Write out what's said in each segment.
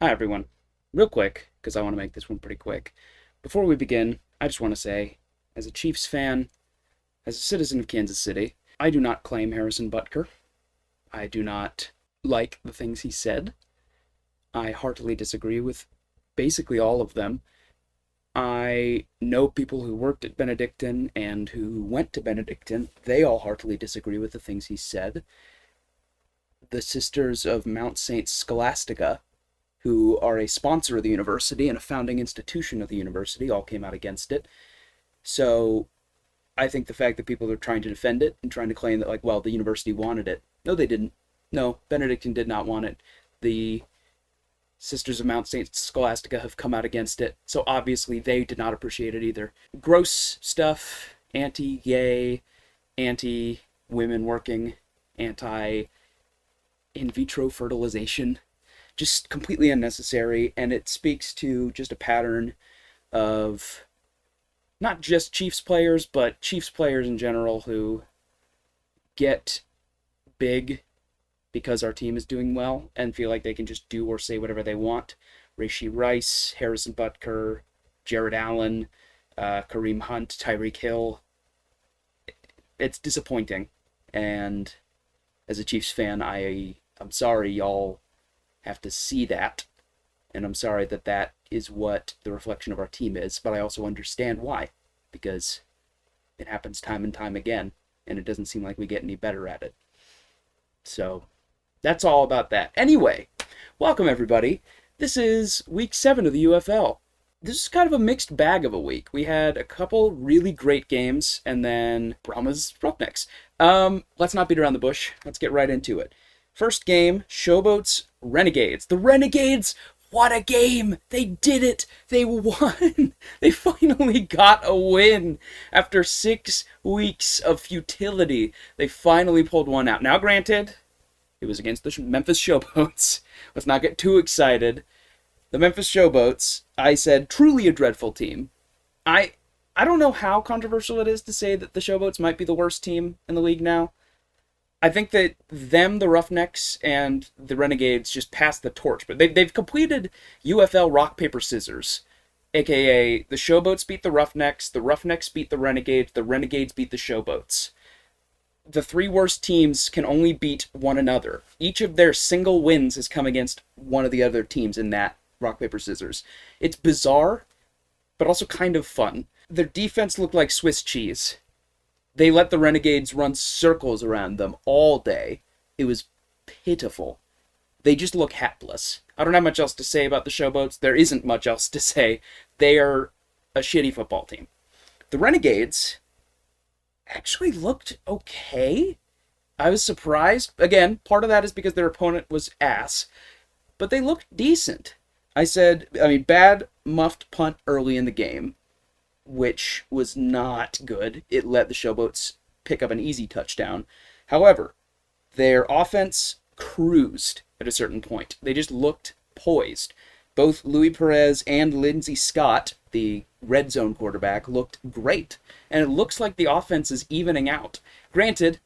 Hi, everyone. Real quick, because I want to make this one pretty quick. Before we begin, I just want to say, as a Chiefs fan, as a citizen of Kansas City, I do not claim Harrison Butker. I do not like the things he said. I heartily disagree with basically all of them. I know people who worked at Benedictine and who went to Benedictine. They all heartily disagree with the things he said. The Sisters of Mount St. Scholastica, who are a sponsor of the university and a founding institution of the university, all came out against it. So I think the fact that people are trying to defend it and trying to claim that, like, well, the university wanted it. No, they didn't. No, Benedictine did not want it. The Sisters of Mount St. Scholastica have come out against it, so obviously they did not appreciate it either. Gross stuff, anti-gay, anti-women working, anti-in vitro fertilization, just completely unnecessary, and it speaks to just a pattern of not just Chiefs players, but Chiefs players in general who get big because our team is doing well and feel like they can just do or say whatever they want. Rashee Rice, Harrison Butker, Jared Allen, Kareem Hunt, Tyreek Hill. It's disappointing, and as a Chiefs fan, I'm sorry y'all have to see that, and I'm sorry that that is what the reflection of our team is, but I also understand why, because it happens time and time again, and it doesn't seem like we get any better at it. So that's all about that. Anyway, welcome everybody. This is week 7 of the UFL. This is kind of a mixed bag of a week. We had a couple really great games, and then Brahma's Roughnecks. Let's not beat around the bush. Let's get right into it. First game, Showboats Renegades. The Renegades, what a game! They did it! They won! They finally got a win! After 6 weeks of futility, they finally pulled one out. Now, granted, it was against the Memphis Showboats. Let's not get too excited. The Memphis Showboats, I said, truly a dreadful team. I don't know how controversial it is to say that the Showboats might be the worst team in the league now. I think that them, the Roughnecks, and the Renegades just passed the torch. But they've completed UFL rock, paper, scissors. AKA, the Showboats beat the Roughnecks beat the Renegades beat the Showboats. The 3 worst teams can only beat one another. Each of their single wins has come against one of the other teams in that rock, paper, scissors. It's bizarre, but also kind of fun. Their defense looked like Swiss cheese. They let the Renegades run circles around them all day. It was pitiful. They just look hapless. I don't have much else to say about the Showboats. There isn't much else to say. They are a shitty football team. The Renegades actually looked okay. I was surprised. Again, part of that is because their opponent was ass. But they looked decent. Bad muffed punt early in the game, which was not good. It let the Showboats pick up an easy touchdown. However, their offense cruised at a certain point. They just looked poised. Both Louis Perez and Lindsey Scott, the red zone quarterback, looked great. And it looks like the offense is evening out. Granted,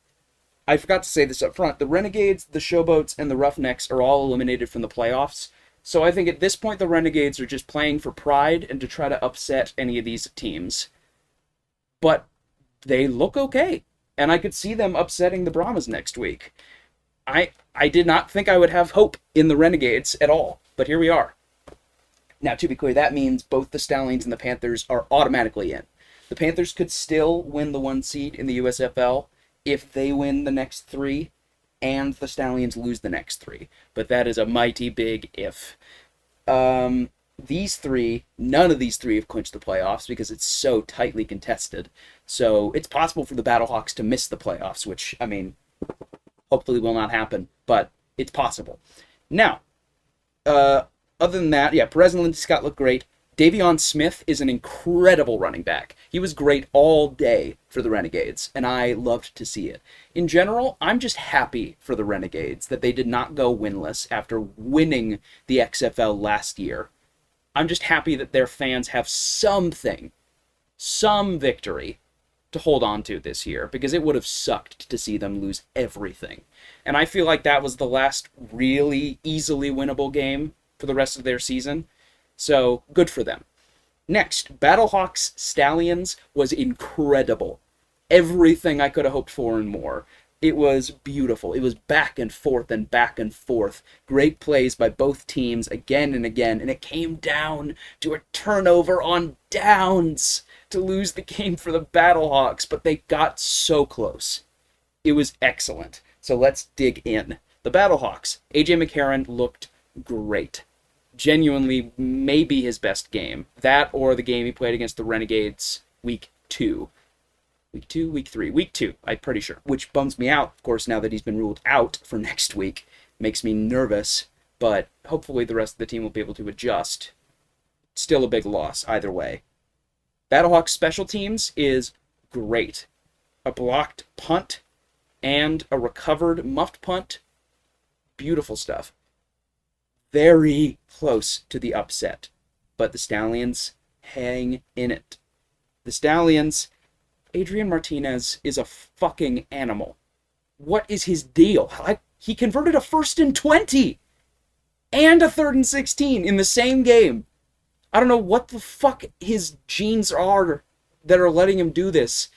I forgot to say this up front, the Renegades, the Showboats, and the Roughnecks are all eliminated from the playoffs. So I think at this point the Renegades are just playing for pride and to try to upset any of these teams. But they look okay. And I could see them upsetting the Brahmas next week. I did not think I would have hope in the Renegades at all. But here we are. Now, to be clear, that means both the Stallions and the Panthers are automatically in. The Panthers could still win the 1 seed in the USFL if they win the next 3 and the Stallions lose the next 3. But that is a mighty big if. These 3, none of these 3 have clinched the playoffs because it's so tightly contested. So it's possible for the Battlehawks to miss the playoffs, which, hopefully will not happen, but it's possible. Now, other than that, yeah, Perez and Lindsey Scott look great. Davion Smith is an incredible running back. He was great all day for the Renegades, and I loved to see it. In general, I'm just happy for the Renegades that they did not go winless after winning the XFL last year. I'm just happy that their fans have something, some victory to hold on to this year, because it would have sucked to see them lose everything. And I feel like that was the last really easily winnable game for the rest of their season. So, good for them. Next, Battlehawks Stallions was incredible. Everything I could have hoped for and more. It was beautiful. It was back and forth and back and forth. Great plays by both teams again and again, and it came down to a turnover on downs to lose the game for the Battlehawks, but they got so close. It was excellent. So let's dig in. The Battlehawks. AJ McCarron looked great. Genuinely, maybe his best game. That or the game he played against the Renegades week 2. Week 3, week 2, I'm pretty sure. Which bums me out, of course, now that he's been ruled out for next week. Makes me nervous, but hopefully the rest of the team will be able to adjust. Still a big loss, either way. Battlehawks special teams is great. A blocked punt and a recovered muffed punt. Beautiful stuff. Very close to the upset, but the Stallions hang in it. The Stallions... Adrian Martinez is a fucking animal. What is his deal? He converted a 1st and 20 and a 3rd and 16 in the same game. I don't know what the fuck his genes are that are letting him do this.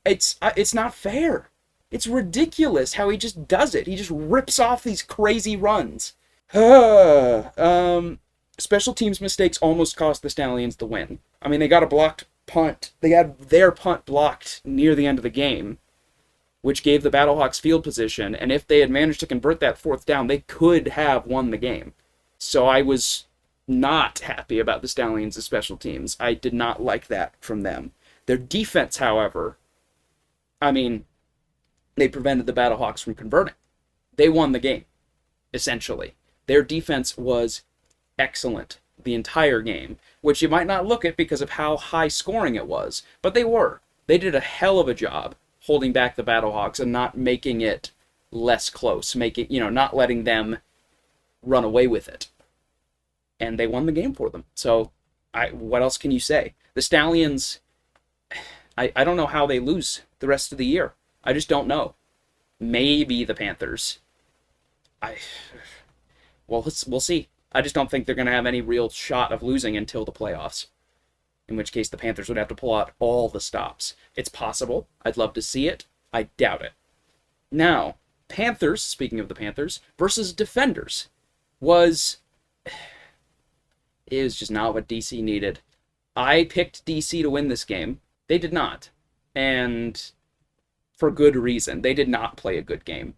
It's not fair. It's ridiculous how he just does it. He just rips off these crazy runs. Special teams mistakes almost cost the Stallions the win. I mean, they got a blocked punt. They had their punt blocked near the end of the game, which gave the Battlehawks field position, and if they had managed to convert that 4th down, they could have won the game. So I was not happy about the Stallions' special teams. I did not like that from them. Their defense, however, I mean, they prevented the Battlehawks from converting. They won the game, essentially. Their defense was excellent the entire game, which you might not look at because of how high scoring it was, but they were. They did a hell of a job holding back the Battlehawks and not making it less close, not letting them run away with it. And they won the game for them. So, what else can you say? The Stallions, I don't know how they lose the rest of the year. I just don't know. Maybe the Panthers. We'll see. I just don't think they're going to have any real shot of losing until the playoffs. In which case the Panthers would have to pull out all the stops. It's possible. I'd love to see it. I doubt it. Now, Panthers, speaking of the Panthers, versus Defenders is just not what DC needed. I picked DC to win this game. They did not. And for good reason. They did not play a good game.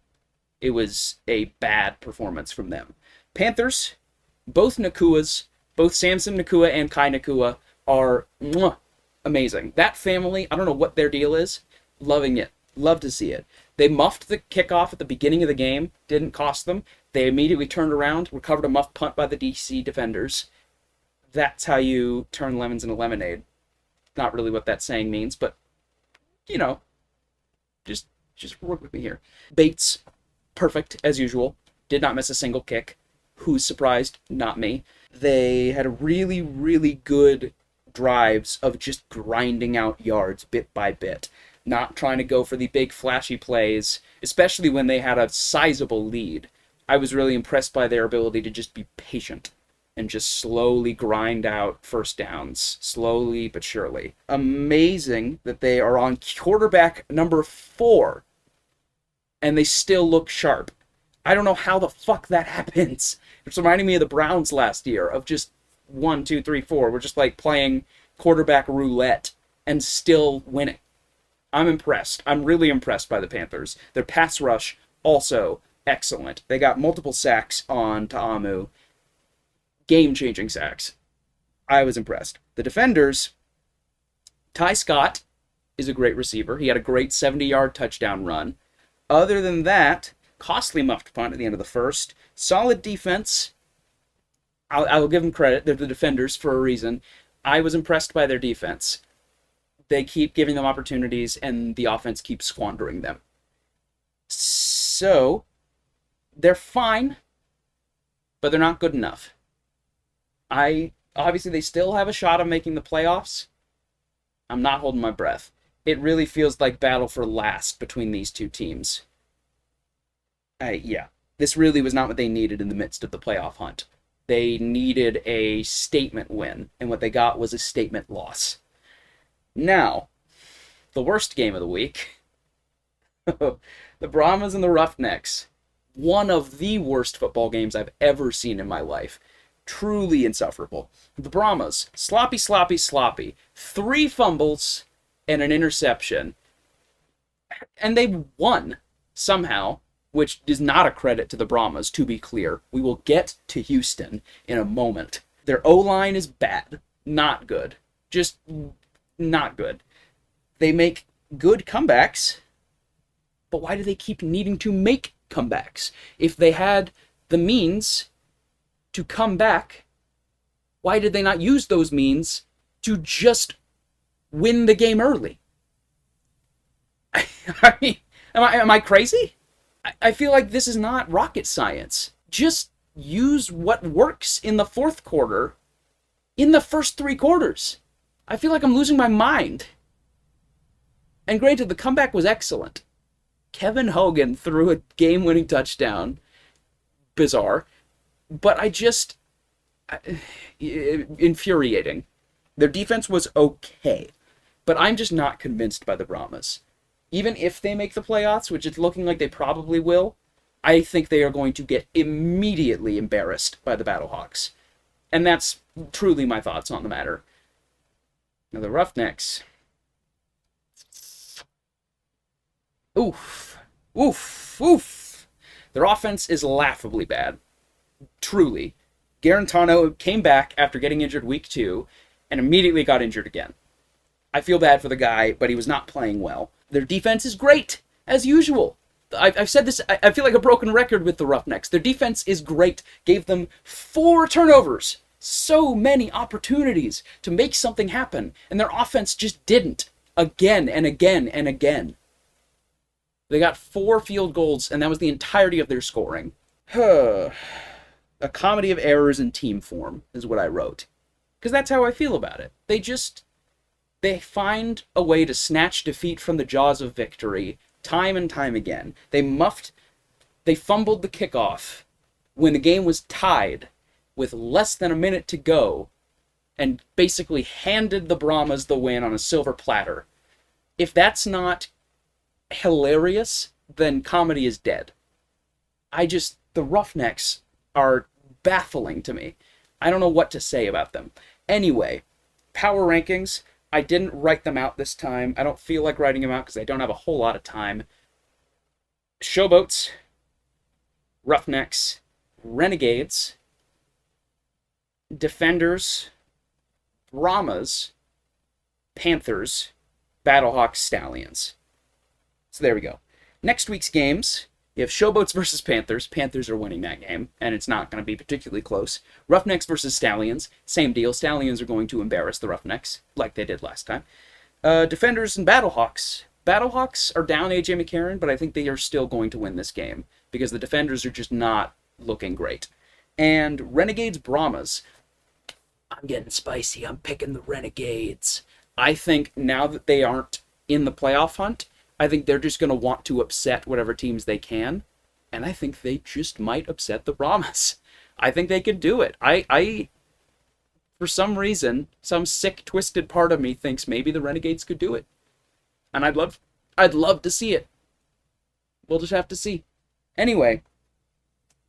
It was a bad performance from them. Panthers, both Nakuas, both Samson Nakua and Kai Nakua are amazing. That family, I don't know what their deal is. Loving it. Love to see it. They muffed the kickoff at the beginning of the game. Didn't cost them. They immediately turned around, recovered a muffed punt by the DC defenders. That's how you turn lemons into lemonade. Not really what that saying means, but, just work with me here. Bates, perfect, as usual. Did not miss a single kick. Who's surprised? Not me. They had really, really good drives of just grinding out yards bit by bit. Not trying to go for the big flashy plays, especially when they had a sizable lead. I was really impressed by their ability to just be patient and just slowly grind out first downs, slowly but surely. Amazing that they are on quarterback number 4, and they still look sharp. I don't know how the fuck that happens. It's reminding me of the Browns last year, of just 1, 2, 3, 4. We're just like playing quarterback roulette and still winning. I'm impressed. I'm really impressed by the Panthers. Their pass rush, also excellent. They got multiple sacks on Ta'amu. Game-changing sacks. I was impressed. The defenders, Ty Scott is a great receiver. He had a great 70-yard touchdown run. Other than that, costly muffed punt at the end of the first. Solid defense. I will give them credit. They're the defenders for a reason. I was impressed by their defense. They keep giving them opportunities, and the offense keeps squandering them. So, they're fine, but they're not good enough. Obviously, they still have a shot of making the playoffs. I'm not holding my breath. It really feels like battle for last between these two teams. Yeah. This really was not what they needed in the midst of the playoff hunt. They needed a statement win, and what they got was a statement loss. Now, the worst game of the week, the Brahmas and the Roughnecks. One of the worst football games I've ever seen in my life. Truly insufferable. The Brahmas, sloppy, sloppy, sloppy. 3 fumbles and an interception. And they won somehow, which is not a credit to the Brahmas, to be clear. We will get to Houston in a moment. Their O-line is bad. Not good. Just not good. They make good comebacks, but why do they keep needing to make comebacks? If they had the means to come back, why did they not use those means to just win the game early? I mean, am I crazy? I feel like this is not rocket science. Just use what works in the fourth quarter in the first 3 quarters. I feel like I'm losing my mind. And granted, the comeback was excellent. Kevin Hogan threw a game-winning touchdown. Bizarre. But infuriating. Their defense was okay. But I'm just not convinced by the Brahmas. Even if they make the playoffs, which it's looking like they probably will, I think they are going to get immediately embarrassed by the Battlehawks. And that's truly my thoughts on the matter. Now the Roughnecks. Oof. Oof. Oof. Their offense is laughably bad. Truly. Garantano came back after getting injured week 2 and immediately got injured again. I feel bad for the guy, but he was not playing well. Their defense is great, as usual. I've said this, I feel like a broken record with the Roughnecks. Their defense is great. Gave them 4 turnovers. So many opportunities to make something happen. And their offense just didn't. Again and again and again. They got 4 field goals, and that was the entirety of their scoring. A comedy of errors in team form is what I wrote. Because that's how I feel about it. They find a way to snatch defeat from the jaws of victory time and time again. They fumbled the kickoff when the game was tied with less than a minute to go and basically handed the Brahmas the win on a silver platter. If that's not hilarious, then comedy is dead. The Roughnecks are baffling to me. I don't know what to say about them. Anyway, power rankings. I didn't write them out this time. I don't feel like writing them out because I don't have a whole lot of time. Showboats, Roughnecks, Renegades, Defenders, Brahmas, Panthers, Battlehawks, Stallions. So there we go. Next week's games, you have Showboats versus Panthers. Panthers are winning that game, and it's not going to be particularly close. Roughnecks versus Stallions. Same deal. Stallions are going to embarrass the Roughnecks, like they did last time. Defenders and Battlehawks. Battlehawks are down A.J. McCarron, but I think they are still going to win this game, because the Defenders are just not looking great. And Renegades Brahmas. I'm getting spicy. I'm picking the Renegades. I think now that they aren't in the playoff hunt, I think they're just going to want to upset whatever teams they can. And I think they just might upset the Brahmas. I think they could do it. I for some reason, some sick, twisted part of me thinks maybe the Renegades could do it. And I'd love to see it. We'll just have to see. Anyway,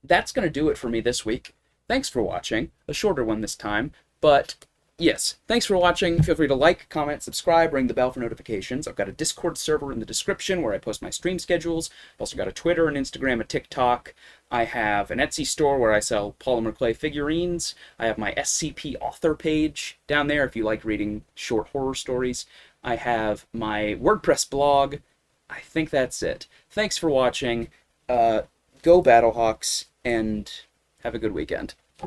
that's going to do it for me this week. Thanks for watching. A shorter one this time, but yes, thanks for watching. Feel free to like, comment, subscribe, ring the bell for notifications. I've got a Discord server in the description where I post my stream schedules. I've also got a Twitter, an Instagram, a TikTok. I have an Etsy store where I sell polymer clay figurines. I have my SCP author page down there if you like reading short horror stories. I have my WordPress blog. I think that's it. Thanks for watching. Go Battlehawks, and have a good weekend.